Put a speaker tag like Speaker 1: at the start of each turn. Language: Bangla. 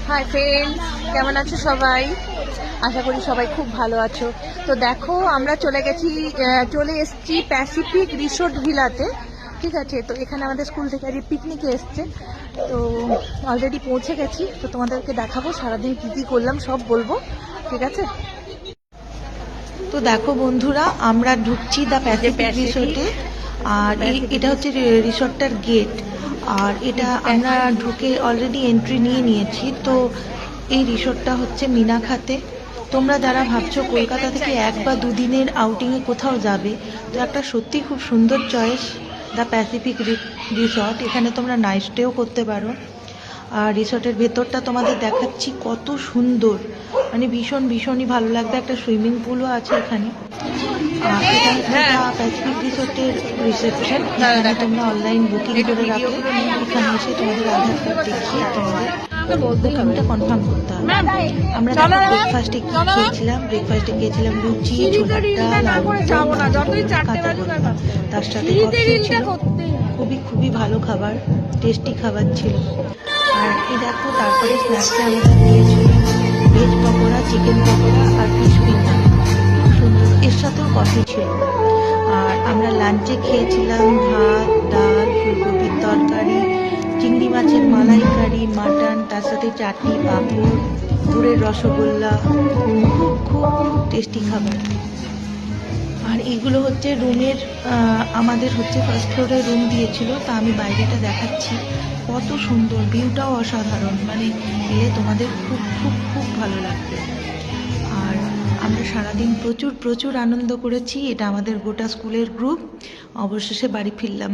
Speaker 1: হাই ফ্রেন্ডস, কেমন আছো সবাই? আশা করি সবাই খুব ভালো আছো। তো দেখো, আমরা চলে এসেছি প্যাসিফিক রিসোর্ট ভিলাতে। ঠিক আছে, তো এখানে আমাদের স্কুল থেকে আজ পিকনিকে এসছে। তো অলরেডি পৌঁছে গেছি, তো তোমাদেরকে দেখাবো সারাদিন কী কী করলাম, সব বলবো। ঠিক আছে, তো দেখো বন্ধুরা, আমরা ঢুকছি দ্য প্যাসিফিক রিসোর্টে। আর এটা হচ্ছে রিসোর্টটার গেট। আর এটা আমরা ঢুকে অলরেডি এন্ট্রি নিয়ে নিয়েছি। তো এই রিসোর্টটা হচ্ছে মিনাখাতে। তোমরা যারা ভাবছো কলকাতা থেকে 1 বা 2 দিনের আউটিংয়ে কোথাও যাবে, তো একটা সত্যি খুব সুন্দর চয়েস দ্য প্যাসিফিক রিসোর্ট। এখানে তোমরা নাইট স্টেও করতে পারো। আর রিসোর্টের ভেতরটা তোমাদের দেখাচ্ছি, কত সুন্দর, মানে ভীষণই ভালো লাগবে। একটা সুইমিং পুলও আছে এখানে। আর এটা হচ্ছে প্যাসিফিক রিসোর্টের রিসেপশন। এখানে তোমরা অনলাইন বুকিং করে রাখো। এখানে এসে তোমাদের আধার কার্ড দেখিয়ে তোমাদের বুকিংটা কনফার্ম করতে হবে। আমরা ব্রেকফাস্টে কি খেয়েছিলাম? ব্রেকফাস্টে খেয়েছিলাম লুচি, ছোলার ডাল, আলু দম, কাঁচা কলা, তার সাথে কফি ছিল। খুবই ভালো খাবার, টেস্টি খাবার ছিল। আর এই দেখো, তারপরে স্ন্যাক্সে আমাদের দিয়েছিল ভেজ পকোড়া, চিকেন পকোড়া আর ফিশ ফিঙ্গার, খুব সুন্দর। এর সাথেও কফি ছিল। আর আমরা লাঞ্চে খেয়েছিলাম ভাত, ডাল, ফুলকপির তরকারি, চিংড়ি মাছের মালাইকারি, মাটন, তার সাথে চাটনি, পাঁপড়, গুড়ের রসগোল্লা। খুব টেস্টি খাবার। আর এগুলো হচ্ছে রুমের, আমাদের হচ্ছে ফার্স্ট ফ্লোরে রুম দিয়েছিল। তা আমি বাইরেটা দেখাচ্ছি, কত সুন্দর, ভিউটাও অসাধারণ। মানে এলে তোমাদের খুব ভালো লাগবে। আর আমরা সারাদিন প্রচুর আনন্দ করেছি। এটা আমাদের গোটা স্কুলের গ্রুপ। অবশেষে বাড়ি ফিরলাম।